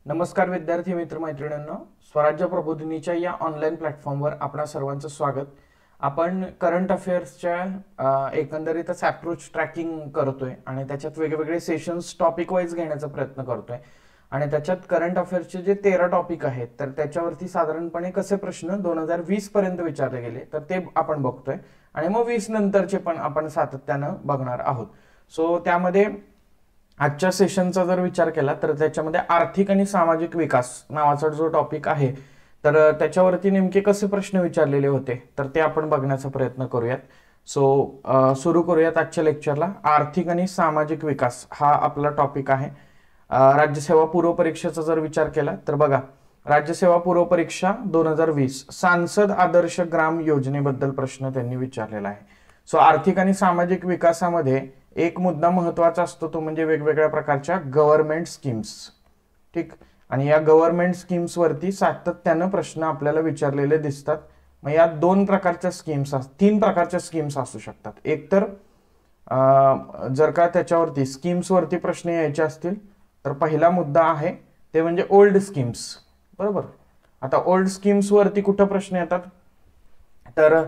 नमस्कार विद्यार्थी मित्र मैत्रिणींनो, स्वराज्य प्रबोधिनीच्या या ऑनलाईन प्लॅटफॉर्मवर आपणा सर्वांचं स्वागत. आपण करंट अफेअर्सच्या एकंदरीतच अप्रोच ट्रॅकिंग करतोय आणि त्याच्यात वेगवेगळे सेशन्स टॉपिक वाईज घेण्याचा प्रयत्न करतोय आणि त्याच्यात करंट अफेअर्सचे जे 13 टॉपिक आहेत तर त्याच्यावरती साधारणपणे कसे प्रश्न 2020 पर्यंत विचारले गेले तर ते आपण बघतोय आणि मग 20 नंतरचे पण आपण सातत्यानं बघणार आहोत. सो त्यामध्ये आजच्या सेशनचा जर विचार केला तर त्याच्यामध्ये आर्थिक आणि सामाजिक विकास नावाचा जो टॉपिक आहे तर त्याच्यावरती नेमके कसे प्रश्न विचारलेले होते तर ते आपण बघण्याचा प्रयत्न करूयात. सो सुरू करूयात आजच्या लेक्चरला. आर्थिक आणि सामाजिक विकास हा आपला टॉपिक आहे. राज्यसेवा पूर्व परीक्षेचा जर विचार केला तर बघा, राज्यसेवा पूर्व परीक्षा 2020 सांसद आदर्श ग्राम योजनेबद्दल प्रश्न त्यांनी विचारलेला आहे. सो आर्थिक आणि सामाजिक विकासामध्ये एक मुद्दा महत्वाचा असतो तो म्हणजे वेगवेगळ्या प्रकारच्या गव्हर्नमेंट स्कीम्स. ठीक, आणि या गव्हर्नमेंट स्कीम्स वरती सातत्यानं प्रश्न आपल्याला विचारलेले दिसतात. मग या तीन प्रकारच्या स्कीम्स असू शकतात. एक तर जर का त्याच्यावरती स्कीम्स वरती प्रश्न यायचे असतील तर पहिला मुद्दा आहे ते म्हणजे ओल्ड स्कीम्स. बरोबर, आता ओल्ड स्कीम्स वरती कुठं प्रश्न येतात तर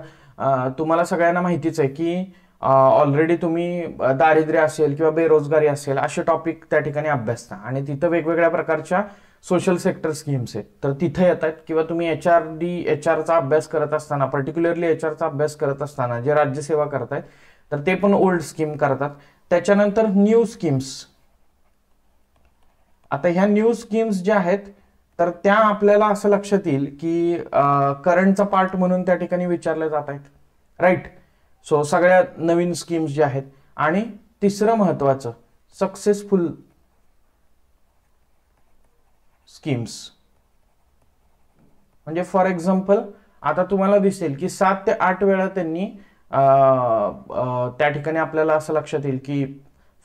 तुम्हाला सगळ्यांना माहितीच आहे की ऑलरेडी तुम्ही दारिद्र्य असेल किंवा बेरोजगारी असेल असे टॉपिक त्या ठिकाणी अभ्यासता आणि तिथं वेगवेगळ्या प्रकारच्या सोशल सेक्टर स्कीम्स आहेत तर तिथे येतात. किंवा तुम्ही एचआरचा अभ्यास करत असताना, पर्टिक्युलरली एचआरचा अभ्यास करत असताना जे राज्यसेवा करतायत तर ते पण ओल्ड स्कीम करतात. त्याच्यानंतर न्यू स्कीम्स. आता ह्या न्यू स्कीम्स ज्या आहेत तर त्या आपल्याला असं लक्षात येईल की करंटचा पार्ट म्हणून त्या ठिकाणी विचारल्या जात आहेत. राईट, सो सगळ्या नवीन स्कीम्स ज्या आहेत. आणि तिसरं महत्वाचं सक्सेसफुल स्कीम्स. म्हणजे फॉर एक्झाम्पल आता तुम्हाला दिसेल की 7 ते 8 वेळा त्यांनी त्या ठिकाणी आपल्याला असं लक्षात येईल की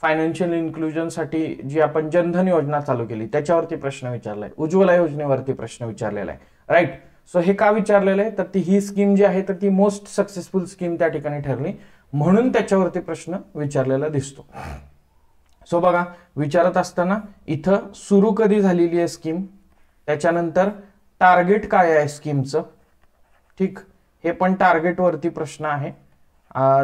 फायनान्शियल इन्क्लुजनसाठी जी आपण जनधन योजना चालू केली त्याच्यावरती प्रश्न विचारलाय, उज्ज्वला योजनेवरती प्रश्न विचारलेला आहे. राईट, सो हे का विचारलेलं आहे तर ही स्कीम जी आहे तर ती मोस्ट सक्सेसफुल स्कीम त्या ठिकाणी ठरली म्हणून त्याच्यावरती प्रश्न विचारलेला दिसतो. सो बघा, विचारत असताना इथं सुरू कधी झालेली आहे स्कीम, त्याच्यानंतर टार्गेट काय आहे स्कीमचं. ठीक, हे पण टार्गेट वरती प्रश्न आहे.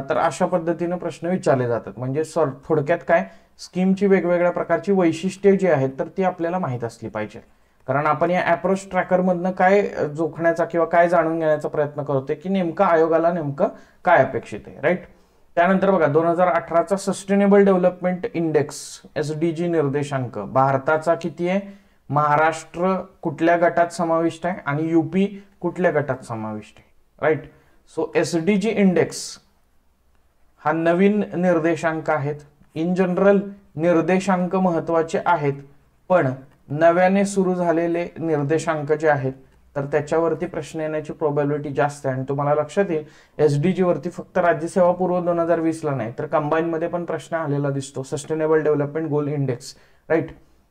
तर अशा पद्धतीने प्रश्न विचारले जातात. म्हणजे थोडक्यात काय, स्कीमची वेगवेगळ्या प्रकारची वैशिष्ट्ये जी आहेत तर ती आपल्याला माहित असली पाहिजे. कारण आपण या अप्रोच ट्रॅकर मधनं काय जोखण्याचा किंवा काय जाणून घेण्याचा प्रयत्न करतोय की नेमकं आयोगाला नेमकं काय अपेक्षित आहे. राईट, त्यानंतर बघा 2018चा सस्टेनेबल डेव्हलपमेंट इंडेक्स SDG निर्देशांक भारताचा किती आहे, महाराष्ट्र कुठल्या गटात समाविष्ट आहे आणि UP कुठल्या गटात समाविष्ट आहे. राईट, सो SDG इंडेक्स हा नवीन निर्देशांक आहेत. इन जनरल निर्देशांक महत्वाचे आहेत पण नव्याने सुरू झालेले निर्देशांक जे आहेत तर त्याच्यावरती प्रश्न येण्याची प्रोबॅबिलिटी जास्त आहे. आणि तुम्हाला लक्षात येईल SDG वरती फक्त राज्यसेवा पूर्व 2020 ला नाही तर कंबाईन मध्ये पण प्रश्न आलेला दिसतो, सस्टेनेबल डेव्हलपमेंट गोल इंडेक्स. राईट,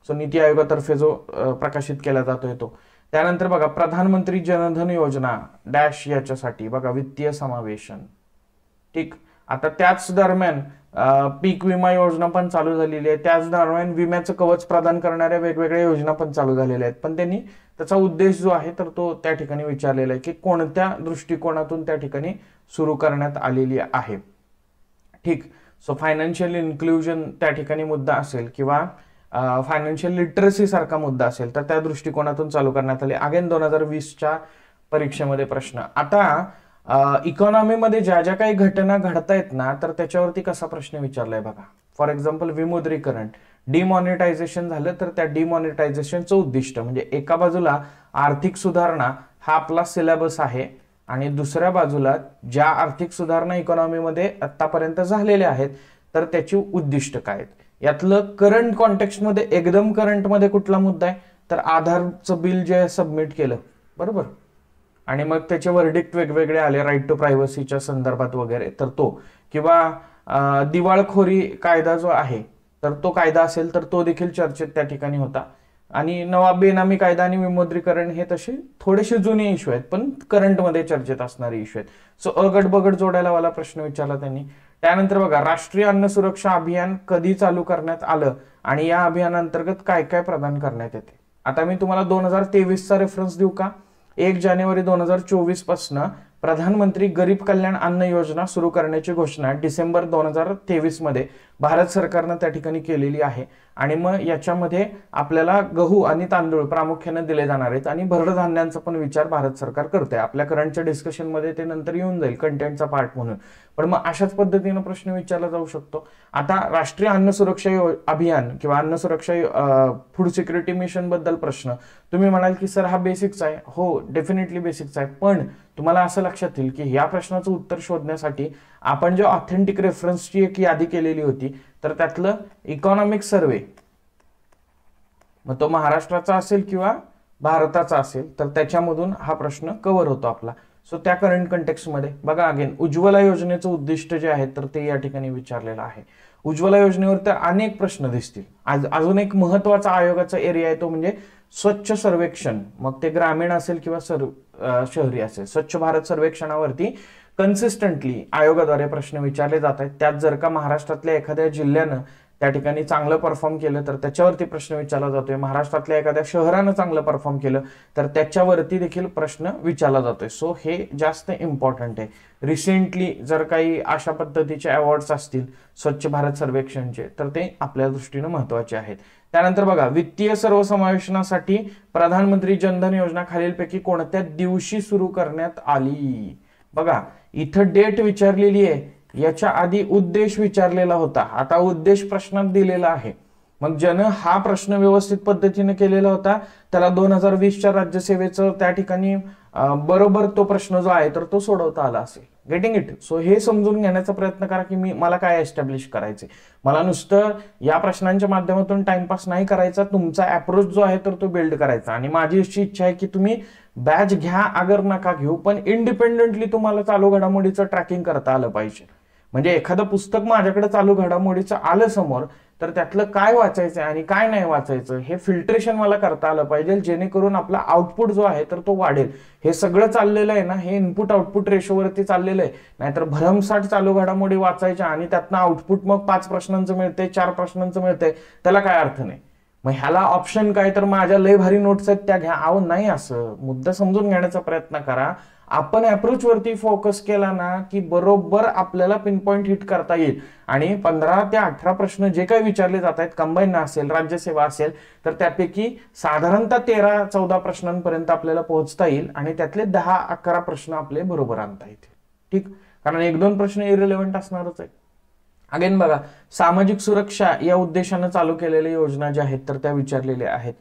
सो नीती आयोगातर्फे जो प्रकाशित केला जातोय तो. त्यानंतर बघा प्रधानमंत्री जनधन योजना डॅश याच्यासाठी बघा वित्तीय समावेशन. ठीक, आता त्याच दरम्यान पीक विमा योजना पण चालू झालेली आहे. त्याच दरम्यान विम्याचं कवच प्रदान करणाऱ्या वेगवेगळ्या योजना पण चालू झालेल्या आहेत. पण त्यांनी त्याचा उद्देश जो आहे तर तो त्या ठिकाणी विचारलेला आहे की कोणत्या दृष्टिकोनातून त्या ठिकाणी सुरू करण्यात आलेली आहे. ठीक, सो फायनान्शियल इन्क्लुजन त्या ठिकाणी मुद्दा असेल किंवा फायनान्शियल लिटरसी सारखा मुद्दा असेल तर त्या दृष्टिकोनातून चालू करण्यात आले. अगेन 2020च्या परीक्षेमध्ये प्रश्न. आता इकॉनॉमीमध्ये ज्या ज्या काही घटना घडतायत ना तर त्याच्यावरती कसा प्रश्न विचारलाय बघा. फॉर एक्झाम्पल विमुद्रीकरण, डिमॉनिटायझेशन झालं तर त्या डिमॉनिटायझेशनचं उद्दिष्ट म्हणजे एका बाजूला आर्थिक सुधारणा हा आपला सिलेबस आहे आणि दुसऱ्या बाजूला ज्या आर्थिक सुधारणा इकॉनॉमीमध्ये आतापर्यंत झालेल्या आहेत तर त्याची उद्दिष्ट काय आहेत. यातलं करंट कॉन्टेक्स्टमध्ये एकदम करंटमध्ये कुठला मुद्दा आहे तर आधारचं बिल जे सबमिट केलं. बरोबर, आणि मग त्याचे वर्डिक्ट वेगवेगळे आले राईट टू प्रायव्हसीच्या संदर्भात वगैरे तर तो, किंवा दिवाळखोरी कायदा जो आहे तर तो कायदा असेल तर तो देखील चर्चेत त्या ठिकाणी होता. आणि नवा बेनामी कायदा आणि विमुद्रीकरण हे तसे थोडेसे जुने इश्यू आहेत पण करंटमध्ये चर्चेत असणारे इश्यू आहेत. सो अगड बगड जोडायला वाला प्रश्न विचारला त्यांनी. त्यानंतर बघा राष्ट्रीय अन्न सुरक्षा अभियान कधी चालू करण्यात आलं आणि या अभियानांतर्गत काय काय प्रदान करण्यात येते. आता मी तुम्हाला 2023चा रेफरन्स देऊ का? 1 जानेवारी 2024 पासून प्रधानमंत्री गरीब कल्याण अन्न योजना सुरू करण्याची घोषणा डिसेंबर 2023 मध्ये भारत सरकारनं त्या ठिकाणी केलेली आहे. आणि मग याच्यामध्ये आपल्याला गहू आणि तांदूळ प्रामुख्याने दिले जाणार आहेत आणि भरड धान्यांचा पण विचार भारत सरकार करते. आपल्या करंटच्या डिस्कशन मध्ये ते नंतर येऊन जाईल कंटेंटचा पार्ट म्हणून. पण मग अशाच पद्धतीने प्रश्न विचारला जाऊ शकतो. आता राष्ट्रीय अन्न सुरक्षा अभियान किंवा अन्न सुरक्षा फूड सिक्युरिटी मिशन बद्दल प्रश्न तुम्ही म्हणाल की सर हा बेसिक्स आहे. हो, डेफिनेटली बेसिक्स आहे. पण तुम्हाला असं लक्षात येईल की या प्रश्नाचं उत्तर शोधण्यासाठी आपण जे ऑथेंटिक रेफरन्सची एक यादी केलेली होती, तर त्यातलं इकॉनॉमिक सर्वे, मग तो महाराष्ट्राचा असेल किंवा भारताचा असेल, तर त्याच्यामधून हा प्रश्न कव्हर होतो आपला. सो त्या करंट कंटेक्स्ट मध्ये बघा, अगेन उज्ज्वला योजनेचं उद्दिष्ट जे आहे तर ते या ठिकाणी विचारलेलं आहे. उज्ज्वला योजनेवर तर अनेक प्रश्न दिसतील. अजून एक महत्वाचा आयोगाचा एरिया आहे तो म्हणजे स्वच्छ सर्वेक्षण, मग ते ग्रामीण असेल किंवा शहरी असेल. स्वच्छ भारत सर्वेक्षणावरती कन्सिस्टंटली आयोगाद्वारे प्रश्न विचारले जात आहेत. त्यात जर का महाराष्ट्रातल्या एखाद्या जिल्ह्यानं त्या ठिकाणी चांगलं परफॉर्म केलं तर त्याच्यावरती प्रश्न विचारला जातोय. महाराष्ट्रातल्या एखाद्या शहरानं चांगलं परफॉर्म केलं तर त्याच्यावरती देखील प्रश्न विचारला जातोय. सो हे जास्त इम्पॉर्टंट आहे. रिसेंटली जर काही अशा पद्धतीचे अवॉर्ड्स असतील स्वच्छ भारत सर्वेक्षणचे तर ते आपल्या दृष्टीने महत्वाचे आहेत. त्यानंतर बघा, वित्तीय सर्वसमावेशनासाठी प्रधानमंत्री जनधन योजना खालीलपैकी कोणत्या दिवशी सुरू करण्यात आली? बघा, इथं डेट विचारलेली आहे, याच्या आधी उद्देश विचारलेला होता. आता उद्देश प्रश्नात दिलेला आहे. मग ज्यानं हा प्रश्न व्यवस्थित पद्धतीने केलेला होता त्याला 2020च्या राज्यसेवेचं त्या ठिकाणी बरोबर तो प्रश्न जो आहे तर तो सोडवता आला असेल. Getting it? सो हे समजून घेण्याचा प्रयत्न करा की मला काय एस्टॅब्लिश करायचे. मला नुसतं या प्रश्नांच्या माध्यमातून टाइमपास नाही करायचा, तुमचा अप्रोच जो आहे तर तो बिल्ड करायचा. आणि माझी अशी इच्छा आहे की तुम्ही बॅच घ्या अगर नका घेऊ, पण इंडिपेंडेंटली तुम्हाला चालू घडामोडीचं ट्रॅकिंग करता आलं पाहिजे. म्हणजे एखादं पुस्तक माझ्याकडे चालू घडामोडीचं आलं समोर तर त्यातलं काय वाचायचं आणि काय नाही वाचायचं हे फिल्ट्रेशन मला करता आलं पाहिजे, जेणेकरून आपला आउटपुट जो आहे तर तो वाढेल. हे सगळं चाललेलं आहे ना, हे इनपुट आउटपुट रेशोवरती चाललेलं आहे. नाहीतर भरमसाठ चालू घडामोडी वाचायच्या आणि त्यातनं आउटपुट मग 5 प्रश्नांचं मिळतंय, 4 प्रश्नांचं मिळतंय, त्याला काय अर्थ नाही. मग ह्याला ऑप्शन काय, तर माझ्या लय भारी नोट्स आहेत त्या घ्या. अहो नाही, असं मुद्दा समजून घेण्याचा प्रयत्न करा. आपण अप्रोच वरती फोकस केला ना की बरोबर आपल्याला पिन पॉइंट हिट करता येईल. आणि 15 ते 18 प्रश्न जे काही विचारले जात आहेत, कंबाईन असेल, राज्यसेवा असेल, तर त्यापैकी साधारणतः 13-14 प्रश्नांपर्यंत आपल्याला पोहोचता येईल आणि त्यातले 10-11 प्रश्न आपले बरोबर आणता येतील. ठीक, कारण 1-2 प्रश्न इरिलेव्हंट असणारच आहे. अगेन बघा, सामाजिक सुरक्षा या उद्देशानं चालू केलेल्या योजना ज्या आहेत तर त्या विचारलेल्या आहेत.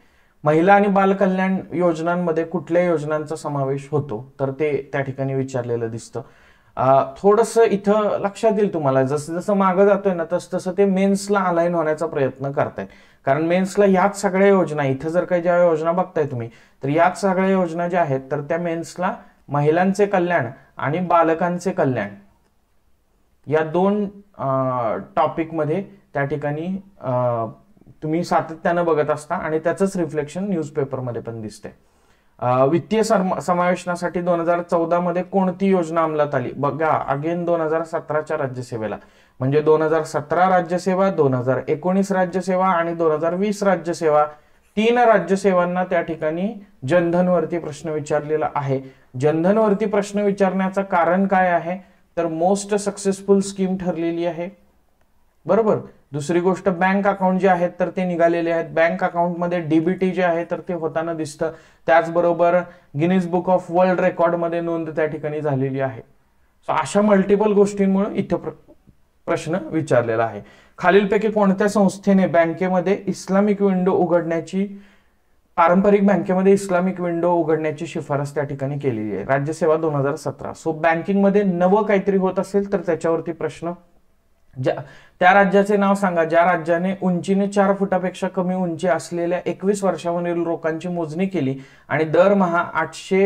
महिला आणि बाल कल्याण योजनांमध्ये कुठल्या योजनांचा समावेश होतो तर ते त्या ठिकाणी विचारलेलं दिसतं. थोडंसं इथं लक्षात येईल तुम्हाला, जसं जसं मागं जातोय ना तसं तसं ते मेन्सला अलाइन होण्याचा प्रयत्न करतायत. कारण मेन्सला याच सगळ्या योजना, इथं जर काही ज्या योजना बघताय तुम्ही तर याच सगळ्या योजना ज्या आहेत तर त्या मेन्सला महिलांचे कल्याण आणि बालकांचे कल्याण या 2 टॉपिकमध्ये त्या ठिकाणी तुम्ही सातत्यानं बघत असता आणि त्याचंच रिफ्लेक्शन न्यूजपेपरमध्ये पण दिसतंय. वित्तीय समावेशनासाठी 2014 मध्ये कोणती योजना अंमलात आली? बघा, अगेन 2017च्या राज्यसेवेला, म्हणजे 2017 राज्यसेवा, 2019 राज्यसेवा आणि 2020 राज्यसेवा, 3 राज्यसेवांना त्या ठिकाणी जनधनवरती प्रश्न विचारलेला आहे. जनधनवरती प्रश्न विचारण्याचं कारण काय आहे, तर मोस्ट सक्सेसफुल स्कीम ठरलेली आहे. बरोबर. दुसरी गोष्ट, बँक अकाउंट जे आहेत तर ते निघालेले आहेत. बँक अकाउंटमध्ये डीबीटी जे आहे तर ते होताना दिसतं. त्याचबरोबर Guinness book of world record मध्ये नोंद त्या ठिकाणी झालेली आहे. सो अशा मल्टिपल गोष्टींमुळे इथं प्रश्न विचारलेला आहे. खालीलपैकी कोणत्या संस्थेने बँकेमध्ये इस्लामिक विंडो उघडण्याची, पारंपरिक बँकेमध्ये इस्लामिक विंडो उघडण्याची शिफारस त्या ठिकाणी केलेली आहे? राज्यसेवा 2017. सो बँकिंगमध्ये नवं काहीतरी होत असेल तर त्याच्यावरती प्रश्न. त्या राज्याचे नाव सांगा ज्या राज्याने उंचीने 4 फुटापेक्षा कमी उंची असलेल्या 21 वर्षांवरील लोकांची मोजणी केली आणि दरमहा 800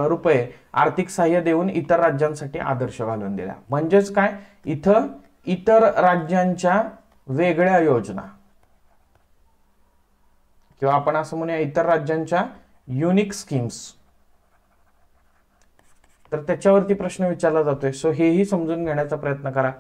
रुपये आर्थिक सहाय्य देऊन इतर राज्यांसाठी आदर्श घालून दिला. म्हणजेच काय, इथं इतर राज्यांच्या वेगळ्या योजना किंवा आपण असं म्हणूया इतर राज्यांच्या युनिक स्कीम्स, तर त्याच्यावरती प्रश्न विचारला जातोय. सो हेही समजून घेण्याचा प्रयत्न करा.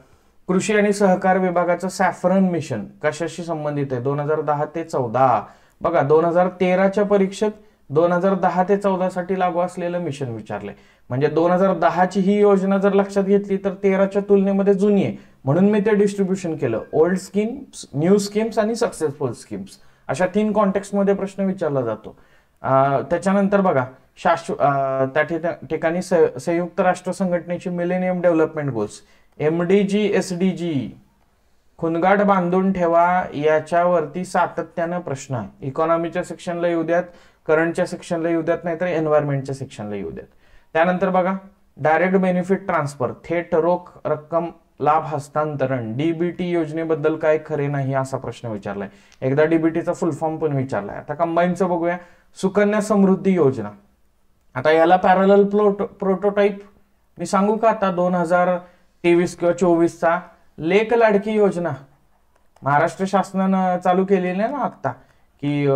कृषी आणि सहकार विभागाचं सॅफरन मिशन कशाशी संबंधित आहे? 2010 ते 14. बघा 2013च्या परीक्षेत 2010 ते 14 साठी लागू असलेलं मिशन विचारलंय. म्हणजे 2010ची ही योजना जर लक्षात घेतली तर 13च्या तुलनेमध्ये जुनी आहे, म्हणून मी ते डिस्ट्रीब्युशन केलं. ओल्ड स्कीम्स, न्यू स्कीम्स आणि सक्सेसफुल स्कीम्स अशा 3 कॉन्टेक्स्ट मध्ये प्रश्न विचारला जातो. त्याच्यानंतर बघा त्या ठिकाणी संयुक्त राष्ट्र संघटनेची millennium development goals MDG SDG खुणगाट बांधून ठेवा, याच्यावरती सातत्यानं प्रश्न आहे. इकॉनॉमीच्या सेक्शनला येऊ द्यात, करंटच्या सेक्शनला येऊ द्यात, नाहीतर एन्व्हायरमेंटच्या सेक्शनला येऊ द्यात. त्यानंतर बघा डायरेक्ट बेनिफिट ट्रान्सफर, थेट रोख रक्कम लाभ हस्तांतरण, DBT योजनेबद्दल काय खरे नाही असा प्रश्न विचारलाय. एकदा DBTचा फुल फॉर्म पण विचारलाय. आता कंबाईनचं बघूया. सुकन्या समृद्धी योजना, आता याला पॅरलल प्रोटोटाइप मी सांगू का आता 2023 किंवा 24चा लेक लाडकी योजना महाराष्ट्र शासनानं चालू केलेली आहे ना आता, की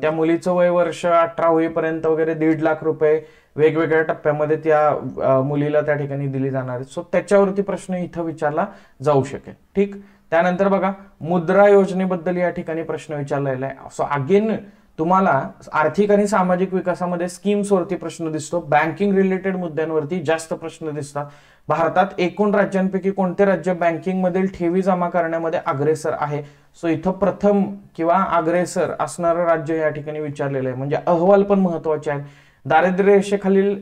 त्या मुलीचं वय वर्ष 18 होईपर्यंत वगैरे 1.5 लाख रुपये वेगवेगळ्या टप्प्यामध्ये त्या मुलीला त्या ठिकाणी दिली जाणार आहेत. सो त्याच्यावरती प्रश्न इथं विचारला जाऊ शकेल. ठीक. त्यानंतर बघा मुद्रा योजनेबद्दल या ठिकाणी प्रश्न विचारलेला आहे. सो अगेन तुम्हाला आर्थिक आणि सामाजिक विकासामध्ये स्कीम्स वरती प्रश्न दिसतो, बँकिंग रिलेटेड मुद्द्यांवरती जास्त प्रश्न दिसतात. भारतात एकूण राज्यांपैकी कोणते राज्य बँकिंग मधील ठेवी जमा करण्यामध्ये अग्रेसर आहे? सो इथं प्रथम किंवा अग्रेसर असणारं राज्य या ठिकाणी विचारलेलं आहे. म्हणजे अहवाल पण महत्वाचे आहे. दारिद्र्य रेषेखालील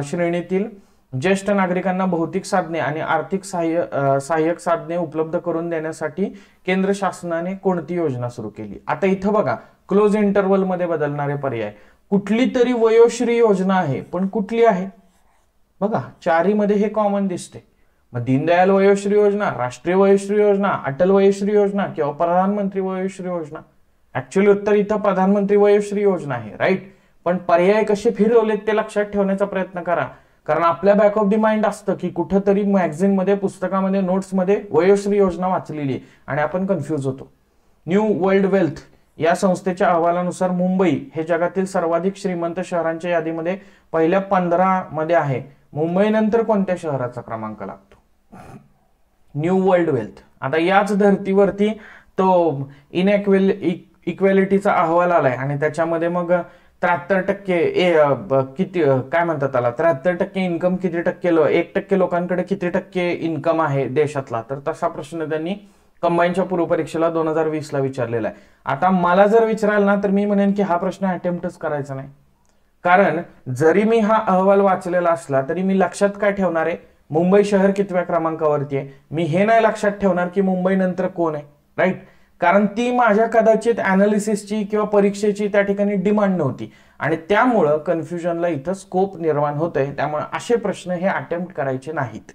श्रेणीतील ज्येष्ठ नागरिकांना भौतिक साधने आणि आर्थिक सहाय्यक साधने उपलब्ध करून देण्यासाठी केंद्र शासनाने कोणती योजना सुरू केली? आता इथं बघा क्लोज इंटरव्हल मध्ये बदलणारे पर्याय, कुठली तरी वयोश्री योजना आहे, पण कुठली आहे बघा, चारीमध्ये हे कॉमन दिसते. मग दीनदयाल वयोश्री योजना, राष्ट्रीय वयोश्री योजना, अटल वयोश्री योजना किंवा प्रधानमंत्री वयोश्री योजना? ऍक्च्युअली उत्तर इथं प्रधानमंत्री वयोश्री योजना आहे, राईट. पण पर्याय कसे फिरवलेत ते लक्षात ठेवण्याचा प्रयत्न करा, कारण आपल्या बॅक ऑफ द माइंड असतं की कुठंतरी मॅगझिन मध्ये, पुस्तकामध्ये, नोट्स मध्ये वयोश्री योजना वाचलेली आहे आणि आपण कन्फ्युज होतो. न्यू वर्ल्ड वेल्थ या संस्थेच्या अहवालानुसार मुंबई हे जगातील सर्वाधिक श्रीमंत शहरांच्या यादीमध्ये पहिल्या 15 मध्ये आहे. मुंबई नंतर कोणत्या शहराचा क्रमांक लागतो? New world wealth. आता याच धर्तीवरती तो इक्वॅलिटीचा अहवाल आलाय आणि त्याच्यामध्ये मग 73% किती काय म्हणतात त्याला, 73% इन्कम किती टक्के 1% लोकांकडे किती टक्के इन्कम आहे देशातला? तर तसा प्रश्न त्यांनी कंबाईनच्या पूर्वपरीक्षेला 2020ला विचारलेला आहे. आता मला जर विचाराल ना तर मी म्हणेन की हा प्रश्न अटेम्प्टच करायचा नाही, कारण जरी मी हा अहवाल वाचलेला असला तरी मी लक्षात काय ठेवणार आहे, मुंबई शहर कितव्या क्रमांकावरती आहे. मी हे नाही लक्षात ठेवणार की मुंबई नंतर कोण आहे, राईट. कारण ती माझ्या कदाचित अनालिसिसची किंवा परीक्षेची त्या ठिकाणी डिमांड नव्हती आणि त्यामुळं कन्फ्युजनला इथं स्कोप निर्माण होतोय. त्यामुळे असे प्रश्न हे अटेम्प्ट करायचे नाहीत.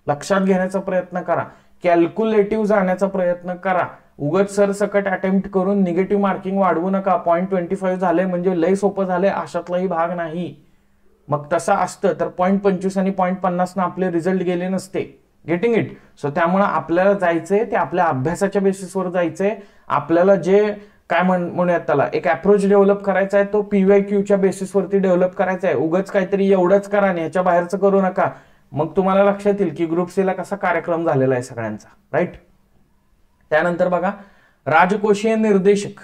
लक्षात घेण्याचा प्रयत्न करा, कॅल्क्युलेटिव्ह जाण्याचा प्रयत्न करा. उगत सरसकट अटेम्प्ट करून निगेटिव्ह मार्किंग वाढवू नका. 0.25 झाले म्हणजे लय सोपं झालंय अशातलाही भाग नाही. मग तसं असतं तर 0.25 आणि 0.50 ना आपले रिझल्ट गेले नसते. Getting it? सो त्यामुळे आपल्याला जायचंय ते आपल्या अभ्यासाच्या बेसिसवर जायचंय. आपल्याला जे काय म्हणूयात त्याला एक अप्रोच डेव्हलप करायचा आहे तो PYQच्या बेसिसवरती डेव्हलप करायचा आहे. उगच काहीतरी एवढंच करा आणि ह्याच्या बाहेरचं करू नका. मग तुम्हाला लक्षात येईल की ग्रुप सी ला कसा कार्यक्रम झालेला आहे सगळ्यांचा, राईट. त्यानंतर बघा राजकोषीय निर्देशक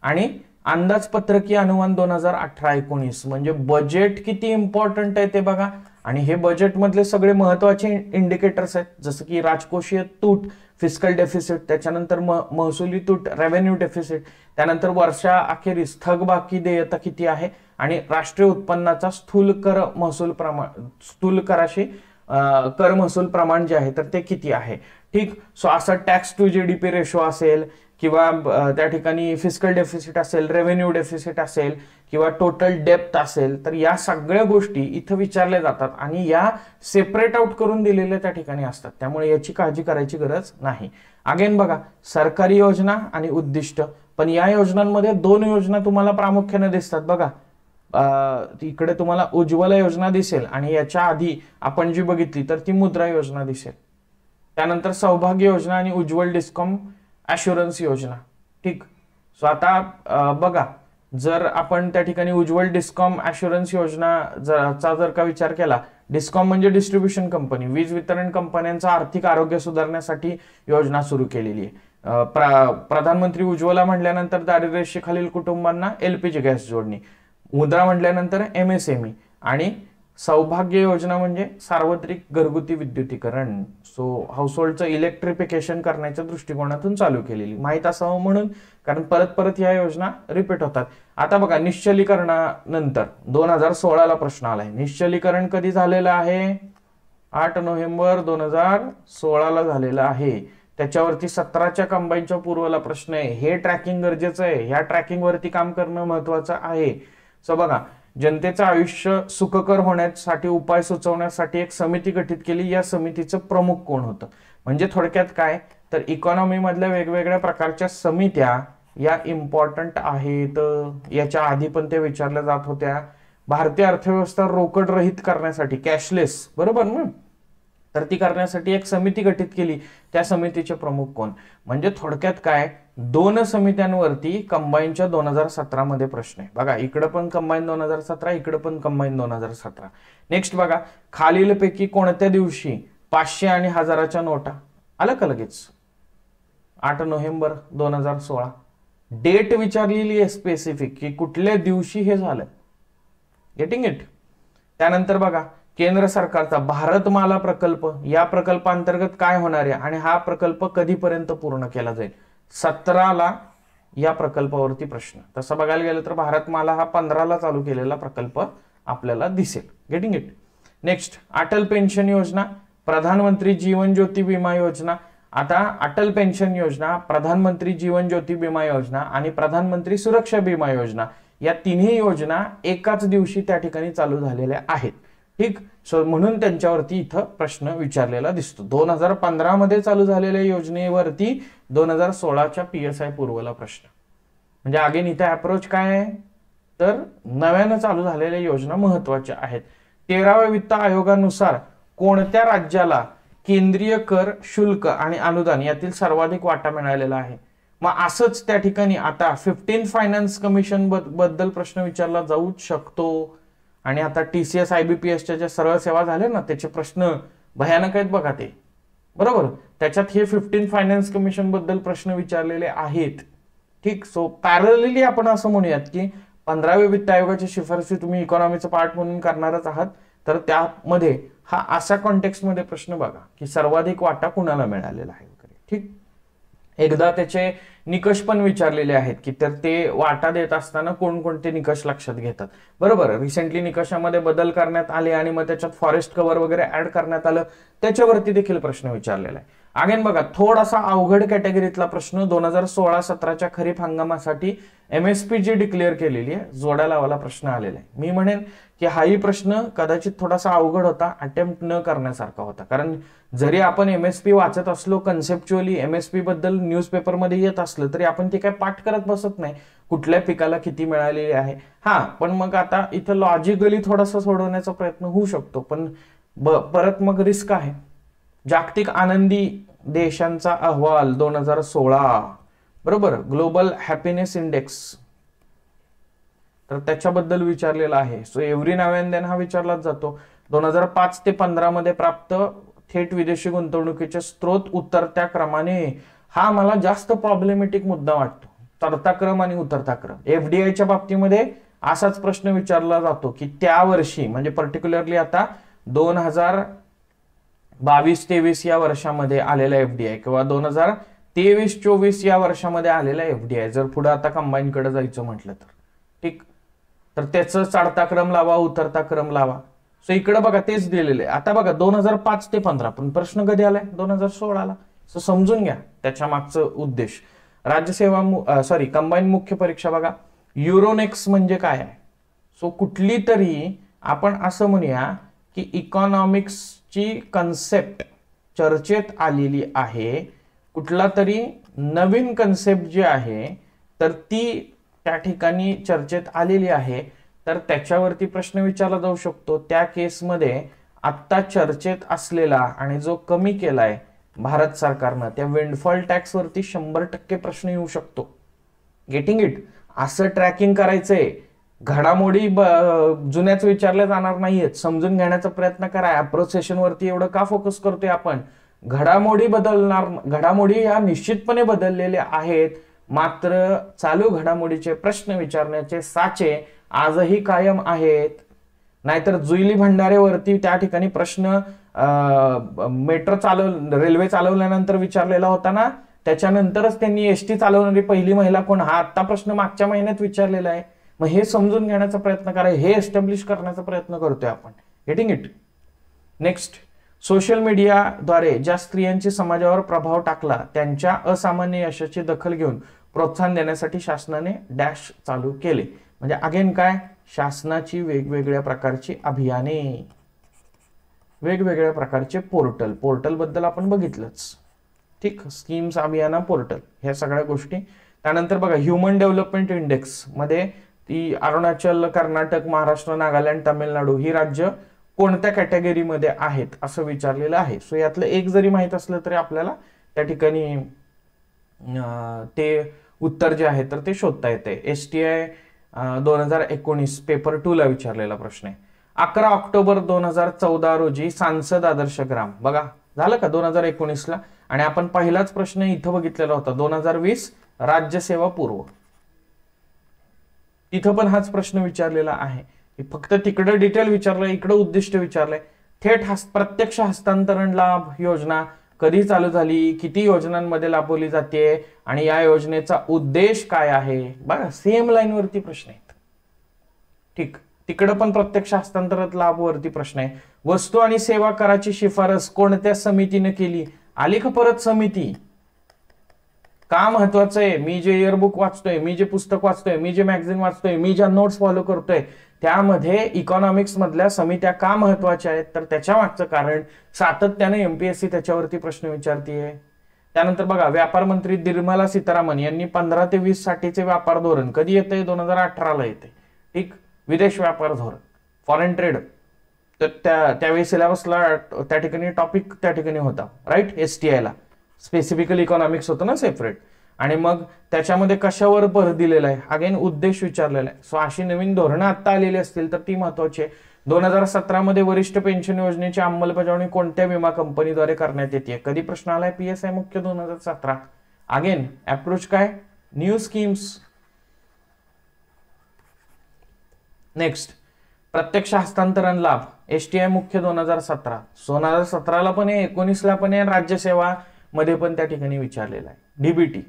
आणि अंदाजपत्रकीय अनुमान 2018-19 म्हणजे बजेट किती इम्पॉर्टंट आहे ते बघा. आणि हे बजेट मधले सगळे महत्वाचे इंडिकेटर्स आहेत, जसं की राजकोषीय तूट, फिस्कल डेफिसिट, त्याच्यानंतर महसुली तूट, रेव्हेन्यू डेफिसिट, त्यानंतर वर्षा अखेरीस थकबाकी देयता किती आहे आणि राष्ट्रीय उत्पन्नाचा स्थूल कराशी कर महसूल प्रमाण जे आहे तर ते किती आहे. ठीक. सो असं टॅक्स टू GDP रेशो असेल किंवा त्या ठिकाणी फिस्कल डेफिसिट असेल, रेव्हेन्यू डेफिसिट असेल किंवा टोटल डेप्थ असेल, तर या सगळ्या गोष्टी इथं विचारल्या जातात आणि या सेपरेट आउट करून दिलेल्या त्या ठिकाणी असतात. त्यामुळे याची काळजी करायची गरज नाही. अगेन बघा सरकारी योजना आणि उद्दिष्ट, पण या योजनांमध्ये 2 योजना तुम्हाला प्रामुख्याने दिसतात बघा. इकडे तुम्हाला उज्ज्वला योजना दिसेल आणि याच्या आधी आपण जी बघितली तर ती मुद्रा योजना दिसेल. त्यानंतर सौभाग्य योजना आणि उज्ज्वल डिस्कॉम ॲश्युरन्स योजना. ठीक. सो आता बघा जर आपण त्या ठिकाणी उज्ज्वल डिस्कॉम ॲश्युरन्स योजना जर का विचार केला डिस्कॉम म्हणजे डिस्ट्रीब्युशन कंपनी, वीज वितरण कंपन्यांचं आर्थिक आरोग्य सुधारण्यासाठी योजना सुरू केलेली आहे. प्रधानमंत्री उज्ज्वला म्हटल्यानंतर दारिद्र्यरेषेखालील कुटुंबांना एलपीजी गॅस जोडणी, मुद्रा म्हटल्यानंतर एमएसएमई, आणि सौभाग्य योजना म्हणजे सार्वत्रिक घरगुती विद्युतीकरण. सो हाऊसहोल्डचं इलेक्ट्रिफिकेशन करण्याच्या दृष्टिकोनातून चालू केलेली, माहीत असावं म्हणून, कारण परत परत या योजना रिपीट होतात. आता बघा, निश्चलीकरणानंतर 2016ला प्रश्न आलाय. निश्चलीकरण कधी झालेलं आहे? 8 नोव्हेंबर 2016ला झालेलं आहे. त्याच्यावरती 17च्या कंबाईनच्या पूर्वला प्रश्न आहे. हे ट्रॅकिंग गरजेचं आहे, ह्या ट्रॅकिंग वरती काम करणं महत्वाचं आहे. सो बघा, जनतेचं आयुष्य सुखकर होण्यासाठी उपाय सुचवण्यासाठी एक समिती गठीत केली. या समितीचं प्रमुख कोण होतं? म्हणजे थोडक्यात काय तर इकॉनॉमी मधल्या वेगवेगळ्या प्रकारच्या समित्या या इम्पॉर्टंट आहेत. याच्या आधी पण ते विचारल्या जात होत्या. भारतीय अर्थव्यवस्था रोकड रहित करण्यासाठी, कॅशलेस, बरोबर ना, तर ती करण्यासाठी एक समिती गठीत केली. त्या समितीचे प्रमुख कोण? म्हणजे थोडक्यात काय, 2 समित्यांवरती कंबाईनच्या 2017 मध्ये प्रश्न आहे. बघा, इकडं पण कंबाईन 2017, इकडं पण कंबाईन 2017. नेक्स्ट बघा, खालीलपैकी कोणत्या दिवशी 500 आणि 1000च्या नोटा? आलं का लगेच? 8 नोव्हेंबर 2016. डेट विचारलेली आहे स्पेसिफिक, की कुठल्या दिवशी हे झालं. Getting it? त्यानंतर बघा, केंद्र सरकारचा भारतमाला प्रकल्प, या प्रकल्पांतर्गत काय होणार आहे आणि हा प्रकल्प कधीपर्यंत पूर्ण केला जाईल? 17ला या प्रकल्पावरती प्रश्न. तसं बघायला गेलं तर भारतमाला हा 15ला चालू केलेला प्रकल्प आपल्याला दिसेल. Getting it? Next, Atal pension योजना, प्रधानमंत्री जीवन ज्योती विमा योजना. आता अटल पेन्शन योजना, प्रधानमंत्री जीवन ज्योती विमा योजना आणि प्रधानमंत्री सुरक्षा विमा योजना, या तिन्ही योजना एकाच दिवशी त्या ठिकाणी चालू झालेल्या आहेत. ठीक, सो म्हणून त्यांच्यावरती इथं प्रश्न विचारलेला दिसतो. 2015 मध्ये चालू झालेल्या योजनेवरती 2016च्या PSI पूर्वला प्रश्न. म्हणजे अगेन इथे अप्रोच काय आहे तर नव्यानं चालू झालेल्या योजना महत्वाच्या आहेत. 13व्या वित्त आयोगानुसार कोणत्या राज्याला केंद्रीय कर, शुल्क आणि अनुदान यातील सर्वाधिक वाटा मिळालेला आहे? मग असंच त्या ठिकाणी आता 15 फायनान्स कमिशन बद्दल प्रश्न विचारला जाऊच शकतो. आणि आता TCS IBPSच्या ज्या सरळ सेवा झाल्या ना, त्याचे प्रश्न भयानक आहेत बघा ते, बरोबर. त्याच्यात हे 15 फायनान्स कमिशन बद्दल प्रश्न विचारलेले आहेत. ठीक, सो पॅरलली आपण असं म्हणूयात की 15व्या वित्त आयोगाची शिफारसी तुम्ही इकॉनॉमीचा पार्ट म्हणून करणारच आहात, तर त्यामध्ये हा असा कॉन्टेक्स्ट मध्ये प्रश्न बघा की सर्वाधिक वाटा कुणाला मिळालेला आहे वगैरे. ठीक, एकदा त्याचे निकष पण विचारलेले आहेत की तर ते वाटा देत असताना कोणकोणते निकष लक्षात घेतात, बरोबर. रिसेंटली निकषामध्ये बदल करण्यात आले आणि मग त्याच्यात फॉरेस्ट कव्हर वगैरे ऍड करण्यात आलं, त्याच्यावरती देखील प्रश्न विचारलेला आहे. अगेन बघा, थोडासा अवघड कॅटेगरीतला प्रश्न 2016-17च्या खरीप हंगामासाठी MSP जी डिक्लेअर केलेली आहे, जोड्या लावायला प्रश्न आलेला आहे. मी म्हणेन की हाही प्रश्न कदाचित थोडासा अवघड होता, अटेम्प्ट न करण्यासारखा होता. कारण जरी आपण MSP वाचत असलो, कन्सेप्च्युअली MSP बद्दल न्यूजपेपरमध्ये येत असलं तरी आपण ते काय पाठ करत बसत नाही, कुठल्या पिकाला किती मिळालेली आहे. हा, पण मग आता इथं लॉजिकली थोडासा सोडवण्याचा प्रयत्न होऊ शकतो, पण परत मग रिस्क आहे. जागतिक आनंदी देशांचा अहवाल 2016, बरोबर, ग्लोबल हॅपीनेस इंडेक्स, तर त्याच्याबद्दल विचारलेला आहे. सो एव्हरी नाव अँड देन हा विचारलाच जातो. 2005 ते 15 मध्ये प्राप्त थेट विदेशी गुंतवणुकीचे स्त्रोत उतरत्या क्रमाने, हा मला जास्त प्रॉब्लेमॅटिक मुद्दा वाटतो. चढता क्रम आणि उतरता क्रम. FDIच्या बाबतीमध्ये असाच प्रश्न विचारला जातो की त्या वर्षी, म्हणजे पर्टिक्युलरली आता 2022-23 या वर्षामध्ये आलेला FDI किंवा 2023-24 या वर्षामध्ये आलेला FDI, जर पुढे आता कंबाईन कडे जायचं म्हटलं तर, ठीक, तर त्याचं चढता क्रम लावा, उतरता क्रम लावा. सो इकडे बघा तेच दिलेले. आता बघा 2005 ते 15, पण प्रश्न कधी आलाय? 2016ला. सो समजून घ्या त्याच्या मागचं उद्देश. राज्यसेवा कंबाईन मुख्य परीक्षा बघा, युरोनेक्स म्हणजे काय आहे? सो कुठली तरी आपण असं म्हणूया की इकॉनॉमिक्सची कन्सेप्ट चर्चेत आलेली आहे, कुठला तरी नवीन कन्सेप्ट जी आहे तर ती त्या ठिकाणी चर्चेत आलेली आहे, तर त्याच्यावरती प्रश्न विचारला जाऊ शकतो. त्या केसमध्ये आत्ता चर्चेत असलेला आणि जो कमी केलाय भारत सरकारनं त्या विंडफॉल टॅक्स वरती 100% प्रश्न येऊ शकतो. Getting it? असं ट्रॅकिंग करायचंय घडामोडी जुन्याच विचारल्या जाणार नाहीयेत, समजून घेण्याचा प्रयत्न करा. अप्रोच सेशन वरती एवढं का फोकस करतोय आपण? घडामोडी या निश्चितपणे बदललेल्या आहेत, मात्र चालू घडामोडीचे प्रश्न विचारण्याचे साचे आजही कायम आहेत. नाहीतर जुईली भंडारेवरती त्या ठिकाणी प्रश्न रेल्वे चालवल्यानंतर विचारलेला होता ना, त्याच्यानंतरच त्यांनी एसटी चालवणारी पहिली महिला कोण, हा आता प्रश्न मागच्या महिन्यात विचारलेला आहे. मग हे समजून घेण्याचा प्रयत्न करा, हे एस्टॅब्लिश करण्याचा प्रयत्न करतोय आपण. Getting it? नेक्स्ट, सोशल मीडियाद्वारे ज्या स्त्रियांची समाजावर प्रभाव टाकला त्यांच्या असामान्य यशाची दखल घेऊन प्रोत्साहन देण्यासाठी शासनाने डॅश चालू केले. म्हणजे अगेन काय, शासनाची वेगवेगळ्या प्रकारची अभियाने, वेगवेगळ्या प्रकारचे पोर्टल बद्दल आपण बघितलंच. ठीक, स्कीम्स, अभियाना, पोर्टल, ह्या सगळ्या गोष्टी. त्यानंतर बघा, ह्युमन डेव्हलपमेंट इंडेक्स मध्ये ती अरुणाचल, कर्नाटक, महाराष्ट्र, नागालँड, तामिळनाडू ही राज्य कोणत्या कॅटेगरीमध्ये आहेत असं विचारलेलं आहे. सो यातलं एक जरी माहित असलं तरी आपल्याला त्या ठिकाणी ते उत्तर जे आहे तर ते शोधता येते. STI 2019 पेपर 2 ला विचारलेला प्रश्न आहे. 11 ऑक्टोबर 2014 रोजी सांसद आदर्श ग्राम, बघा झालं का 2019 ला. आणि आपण पहिलाच प्रश्न इथं बघितलेला होता 2020 राज्यसेवा पूर्व, तिथं पण हाच प्रश्न विचारलेला आहे. फक्त तिकडं डिटेल विचारलंय, इकडं उद्दिष्ट विचारलंय. थेट प्रत्यक्ष हस्तांतरण लाभ योजना कधी चालू झाली, किती योजनांमध्ये लाभवली जाते आणि या योजनेचा उद्देश काय आहे, बघा सेम लाईन वरती प्रश्न आहेत. ठीक, तिकडं पण प्रत्यक्ष हस्तांतरण लाभ वरती प्रश्न आहे. वस्तू आणि सेवा कराची शिफारस कोणत्या समितीने केली, आली का परत समिती? का महत्वाचं आहे? मी जे इयरबुक वाचतोय, मी जे पुस्तक वाचतोय, मी जे मॅगझिन वाचतोय, मी ज्या नोट्स फॉलो करतोय, त्यामध्ये इकॉनॉमिक्स मधल्या समित्या का महत्वाच्या आहेत? तर त्याच्या मागचं कारण सातत्याने MPSC त्याच्यावरती प्रश्न विचारतीये. त्यानंतर बघा, व्यापार मंत्री निर्मला सीतारामन यांनी 15 ते 20 साठीचे व्यापार धोरण कधी येते? 2018 ला येते. ठीक, विदेश व्यापार धोरण, फॉरेन ट्रेड, तर त्यावेळी सिलेबसला त्या ठिकाणी टॉपिक त्या ठिकाणी होता, राईट. STI ला स्पेसिफिकली इकॉनॉमिक्स होतं ना सेपरेट. आणि मग त्याच्यामध्ये कशावर भर दिलेला आहे? अगेन उद्देश विचारलेला आहे. सो अशी नवीन धोरणं आता आलेली असतील तर ती महत्वाची आहे. 2017 मध्ये वरिष्ठ पेन्शन योजनेची अंमलबजावणी कोणत्या विमा कंपनीद्वारे करण्यात येते? कधी प्रश्न आलाय? PSI मुख्य 2017. अगेन अप्रोच काय? New schemes. नेक्स्ट, प्रत्यक्ष हस्तांतरण लाभ STI मुख्य 2017. 2017 ला पण आहे, 19 ला पण आहे, राज्यसेवा मध्ये पण त्या ठिकाणी विचारलेला आहे. DBT.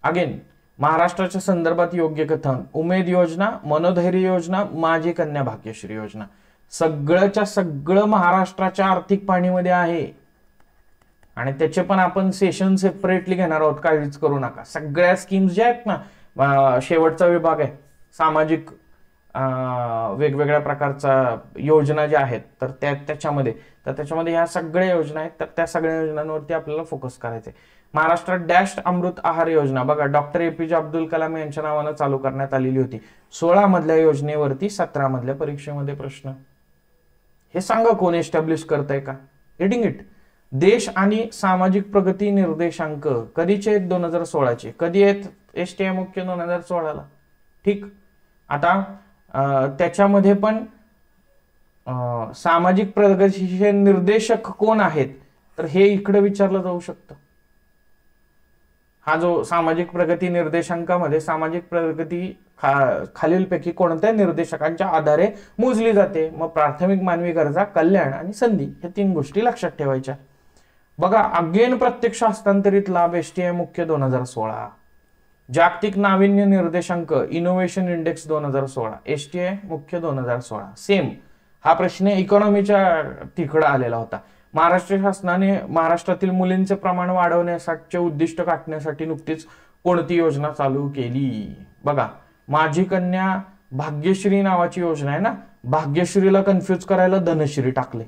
अगेन महाराष्ट्राच्या संदर्भात योग्य कथन, उमेद योजना, मनोधैर्य योजना, माझी कन्या भाग्यश्री योजना, सगळंच्या सगळं महाराष्ट्राच्या आर्थिक पाहणीमध्ये आहे. आणि त्याचे पण आपण सेशन सेपरेटली घेणार आहोत, काळजीच करू नका. सगळ्या स्कीम्स ज्या आहेत ना, शेवटचा विभाग आहे सामाजिक वेगवेगळ्या प्रकारच्या योजना ज्या आहेत तर त्याच्यामध्ये ह्या सगळ्या योजना आहेत, तर त्या सगळ्या योजनांवरती आपल्याला फोकस करायचे. महाराष्ट्रात डॅश अमृत आहार योजना, बघा डॉक्टर APJ अब्दुल कलाम यांच्या नावानं चालू करण्यात आलेली होती. 16 मधल्या योजनेवरती 17 मधल्या परीक्षेमध्ये प्रश्न. हे सांगा कोण एस्टॅब्लिश करताय का? Reading it. देश आणि सामाजिक प्रगती निर्देशांक कधीचे आहेत? 2016चे. कधी आहेत? STI मुख्य 2016 ला. ठीक, आता त्याच्यामध्ये पण सामाजिक प्रगतीचे निर्देशक कोण आहेत तर हे इकडे विचारलं जाऊ शकतं. हा जो सामाजिक प्रगती निर्देशांकामध्ये सामाजिक प्रगती खालीलपैकी कोणत्या निर्देशकांच्या आधारे मोजली जाते? मग प्राथमिक मानवी गरजा, कल्याण आणि संधी, हे 3 गोष्टी लक्षात ठेवायच्या. बघा अगेन प्रत्यक्ष हस्तांतरित लाभ STI मुख्य 2016. जागतिक नाविन्य निर्देशांक इनोव्हेशन इंडेक्स 2016, STI मुख्य 2016. सेम हा प्रश्न इकॉनॉमीच्या तिकडे आलेला होता. महाराष्ट्र शासनाने महाराष्ट्रातील मुलींचे प्रमाण वाढवण्यासाठी उद्दिष्ट गाठण्यासाठी नुकतीच कोणती योजना चालू केली? बघा, माझी कन्या भाग्यश्री नावाची योजना आहे ना, भाग्यश्रीला कन्फ्युज करायला धनश्री टाकले,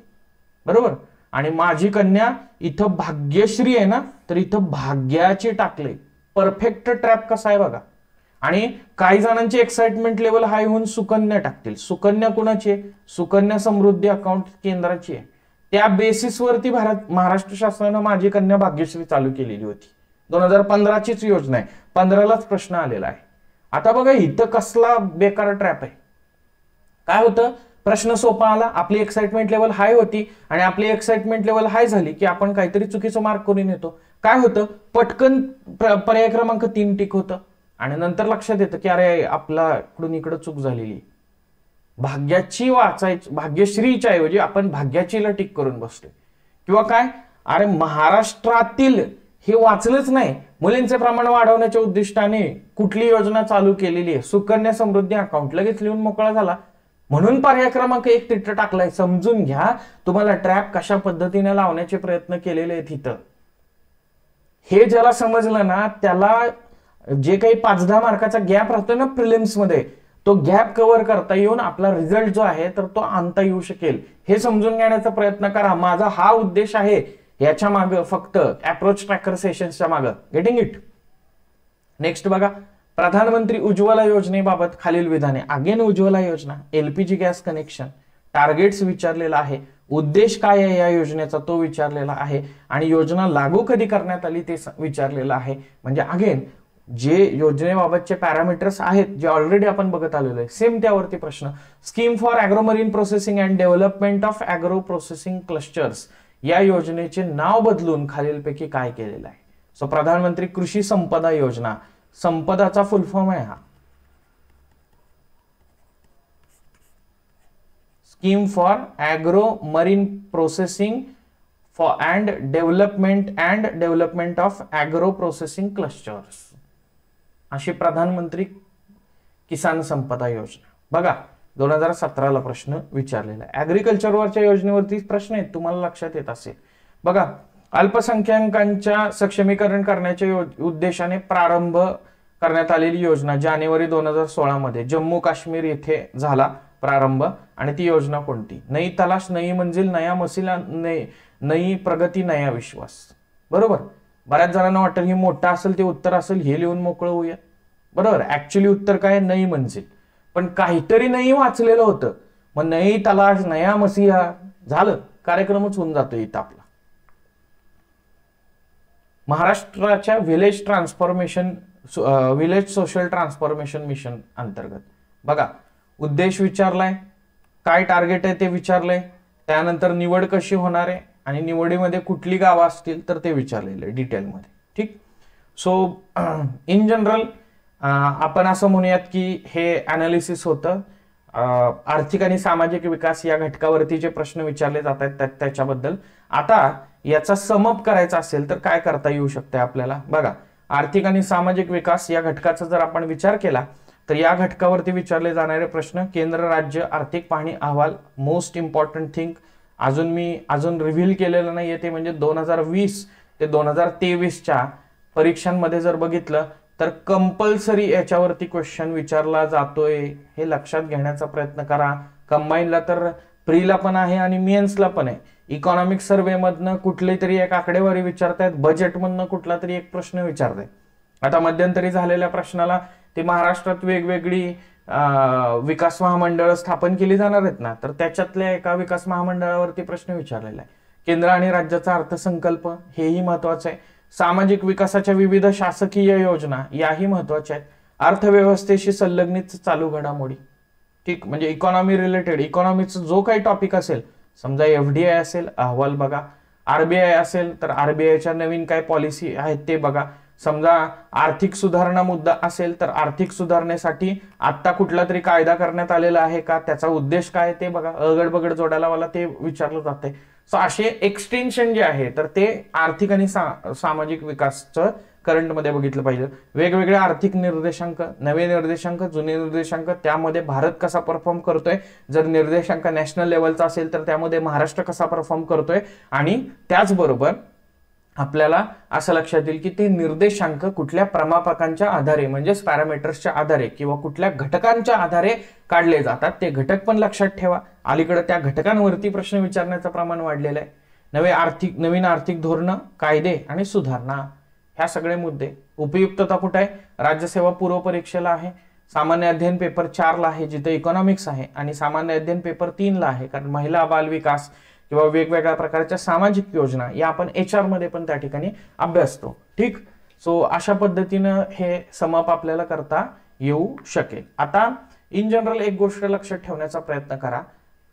बरोबर. आणि माझी कन्या इथं भाग्यश्री आहे ना, तर इथं भाग्याची टाकले. परफेक्ट ट्रॅप कसा आहे बघा. आणि काही जणांची एक्साइटमेंट लेवल हाय होऊन सुकन्या टाकतील. सुकन्या कुणाची आहे? सुकन्या समृद्धी अकाउंट केंद्राची आहे. त्या बेसिसवरती महाराष्ट्र शासनानं माझी कन्या भाग्यश्री चालू केलेली होती. 2015चीच योजना आहे, 15लाच प्रश्न आलेला आहे. आता बघा इथं कसला बेकार ट्रॅप आहे. काय होतं, प्रश्न सोपा आला, आपली एक्साइटमेंट लेवल हाय होती आणि आपली एक्साइटमेंट लेवल हाय झाली की आपण काहीतरी चुकीचं मार्क करून येतो. काय होतं, पटकन पर्याय क्रमांक 3 टिक होतं आणि नंतर लक्षात येतं की अरे आपल्याकडून इकडं चूक झालेली. भाग्याची वाचायची, भाग्यश्रीच्या ऐवजी आपण भाग्याचीला टिक करून बसतोय. किंवा काय, अरे महाराष्ट्रातील हे वाचलंच नाही, मुलींचे प्रमाण वाढवण्याच्या उद्दिष्टाने कुठली योजना चालू केलेली आहे, सुकन्या समृद्धी अकाउंट, लगेच लिहून मोकळा झाला म्हणून पर्याय क्रमांक 1 तिथं टाकलाय. समजून घ्या तुम्हाला ट्रॅप कशा पद्धतीने लावण्याचे प्रयत्न केलेले आहेत इथं. हे ज्याला समजलं ना त्याला जे काही 5-10 मार्काचा गॅप राहतो ना प्रिलिम्स मध्ये, तो गॅप कव्हर करता येऊन आपला रिझल्ट जो आहे तर तो आणता येऊ शकेल. हे समजून घेण्याचा प्रयत्न करा. माझा हा उद्देश आहे याच्या मागे, फक्त अप्रोच ट्रॅकर सेशन्सच्या मागे. Getting it. नेक्स्ट बघा, प्रधानमंत्री उज्ज्वला योजनेबाबत खालील विधाने. अगेन उज्ज्वला योजना, एलपीजी गॅस कनेक्शन, टार्गेट्स विचारलेला आहे, उद्देश काय आहे या योजनेचा तो विचारलेला आहे आणि योजना लागू कधी करण्यात आली ते विचारलेलं आहे. म्हणजे अगेन जे योजनेबाबतचे पॅरामीटर्स आहेत जे ऑलरेडी आपण बघत आलेलो आहे सेम त्यावरती प्रश्न. Scheme for agro marine processing and development of agro processing clusters, या योजनेचे नाव बदलून खालीलपैकी काय केलेलं आहे. सो प्रधानमंत्री कृषी संपदा योजना, संपदाचा फुल फॉर्म आहे हा, scheme for agro marine processing for and development of agro processing clusters, अशी प्रधानमंत्री किसान संपदा योजना. बघा 2017ला प्रश्न विचारलेला आहे. ऍग्रिकल्चरवरच्या योजनेवरती प्रश्न आहेत, तुम्हाला लक्षात येत असेल. बघा, अल्पसंख्याकांच्या सक्षमीकरण करण्याच्या उद्देशाने प्रारंभ करण्यात आलेली योजना जानेवारी 2016 मध्ये जम्मू काश्मीर येथे झाला प्रारंभ. आणि ती योजना कोणती? नई तलाश, नई मंजिल, नया मसिला, नई प्रगती, नया विश्वास. बरोबर. बऱ्याच जणांना वाटेल हे मोठं असेल ते उत्तर असेल, हे लिहून मोकळं होऊया. बरोबर. ऍक्च्युली उत्तर काय, नई मंजिल. पण काहीतरी नाही वाचलेलं होतं, मग नई तलाश, नया मसिहा झालं, कार्यक्रमच होऊन जातो इथं आपला. महाराष्ट्राच्या विलेज सोशल ट्रान्सफॉर्मेशन मिशन अंतर्गत बघा, उद्देश विचारलाय, काय टार्गेट आहे ते विचारलंय, त्यानंतर निवड कशी होणार आहे आणि निवडीमध्ये कुठली गावं असतील तर ते विचारलेलं आहे डिटेलमध्ये. ठीक. सो इन जनरल आपण असं म्हणूयात की हे अनालिसिस होतं आर्थिक आणि सामाजिक विकास या घटकावरती जे प्रश्न विचारले जात आहेत त्याच्याबद्दल. आता याचा समअप करायचा असेल तर काय करता येऊ शकते आपल्याला. बघा, आर्थिक आणि सामाजिक विकास या घटकाचा जर आपण विचार केला तर या घटकावरती विचारले जाणारे प्रश्न, केंद्र राज्य आर्थिक पाहणी अहवाल, मोस्ट इम्पॉर्टंट थिंग अजून रिव्हील केलेलं नाहीये ते म्हणजे 2020 ते 2023च्या परीक्षांमध्ये जर बघितलं तर कंपल्सरी याच्यावरती क्वेश्चन विचारला जातोय. हे लक्षात घेण्याचा प्रयत्न करा. कंबाईनला तर प्रीला पण आहे आणि मेन्सला पण आहे. इकॉनॉमिक सर्व्हे मधनं कुठली तरी एक आकडेवारी विचारतायत, बजेट मधनं कुठला तरी एक प्रश्न विचारतायत. आता मध्यंतरी झालेल्या प्रश्नाला ते महाराष्ट्रात वेगवेगळी विकास महामंडळ स्थापन केली जाणार आहेत ना, तर त्याच्यातल्या एका विकास महामंडळावरती प्रश्न विचारलेला आहे. केंद्र आणि राज्याचा अर्थसंकल्प हेही महत्वाचं आहे. सामाजिक विकासाच्या विविध शासकीय योजना याही महत्वाच्या आहेत. अर्थव्यवस्थेशी संलग्नित चालू घडामोडी. ठीक, म्हणजे इकॉनॉमी रिलेटेड, इकॉनॉमीचा जो काही टॉपिक असेल, समजा एफडीआय असेल अहवाल बघा, आरबीआय असेल तर आरबीआयच्या नवीन काय पॉलिसी आहेत ते बघा. समजा आर्थिक सुधारणा मुद्दा असेल तर आर्थिक सुधारणेसाठी आता कुठला तरी कायदा करण्यात आलेला आहे का, त्याचा उद्देश काय ते बघा. अगड बगड जोडायला मला ते विचारलं जातंय. सो असे एक्सटेन्शन जे आहे तर ते आर्थिक आणि सामाजिक विकासचं करंटमध्ये बघितलं पाहिजे. वेगवेगळे आर्थिक निर्देशांक, नवे निर्देशांक, जुने निर्देशांक, त्यामध्ये भारत कसा परफॉर्म करतोय, जर निर्देशांक नॅशनल लेवलचा असेल तर त्यामध्ये महाराष्ट्र कसा परफॉर्म करतोय. आणि त्याचबरोबर आपल्याला असं लक्षात येईल की ते निर्देशांक कुठल्या प्रमापकांच्या आधारे म्हणजेच पॅरामीटर्सच्या आधारे किंवा कुठल्या घटकांच्या आधारे काढले जातात, ते घटक पण लक्षात ठेवा. अलीकडे त्या घटकांवरती प्रश्न विचारण्याचं प्रमाण वाढलेलं आहे. नवीन आर्थिक धोरणं, कायदे आणि सुधारणा, ह्या सगळे मुद्दे. उपयुक्तता कुठे आहे? राज्यसेवा पूर्व परीक्षेला आहे. सामान्य अध्ययन पेपर 4ला आहे जिथे इकॉनॉमिक्स आहे आणि सामान्य अध्ययन पेपर 3ला आहे, कारण महिला बाल विकास किंवा वेगवेगळ्या प्रकारच्या सामाजिक योजना या आपण HR मध्ये पण त्या ठिकाणी अभ्यासतो. ठीक. सो अशा पद्धतीनं हे समअप आपल्याला करता येऊ शकेल. आता इन जनरल एक गोष्ट लक्षात ठेवण्याचा प्रयत्न करा,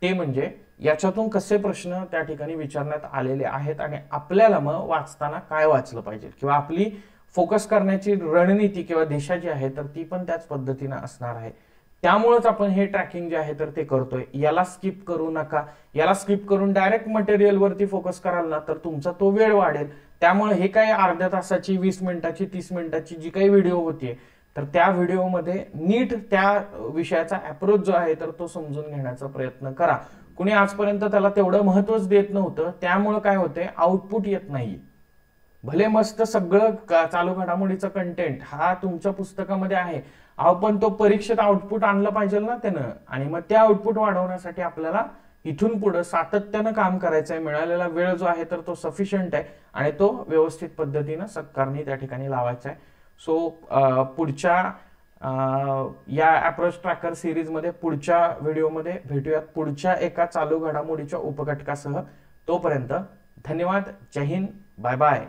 ते म्हणजे याच्यातून कसे प्रश्न त्या ठिकाणी विचारण्यात आलेले आहेत आणि आपल्याला मग वाचताना काय वाचलं पाहिजे किंवा आपली फोकस करण्याची रणनीती किंवा दिशा जी आहे तर ती पण त्याच पद्धतीने असणार आहे. त्यामुळेच आपण हे ट्रॅकिंग जे आहे तर ते करतोय. याला स्किप करू नका. याला स्किप करून डायरेक्ट मटेरियल वरती फोकस कराल ना तर तुमचा तो वेळ वाढेल. त्यामुळे हे काही अर्ध्या तासाची, 20 मिनिटाची, 30 मिनिटाची जी काही व्हिडिओ होतीये तर त्या व्हिडिओमध्ये नीट त्या विषयाचा अप्रोच जो आहे तर तो समजून घेण्याचा प्रयत्न करा. कुणी आजपर्यंत त्याला तेवढं महत्वच देत नव्हतं, त्यामुळे काय होते, आउटपुट येत नाही. भले मस्त सगळं चालू घडामोडीचं कंटेंट हा तुमच्या पुस्तकामध्ये आहे, अहो पण तो परीक्षेत आउटपुट आणलं पाहिजे ना त्यानं. आणि मग ते आउटपुट वाढवण्यासाठी आपल्याला इथून पुढे सातत्यानं काम करायचंय. मिळालेला वेळ जो आहे तर तो सफिशियंट आहे आणि तो व्यवस्थित पद्धतीनं सत्कारणी त्या ठिकाणी लावायचा आहे. सो पुढच्या या अप्रोच ट्रॅकर सिरीज मध्ये पुढच्या व्हिडिओमध्ये भेटूयात पुढच्या एका चालू घडामोडीच्या उपघटकासह. तोपर्यंत धन्यवाद. जय हिंद. Bye bye.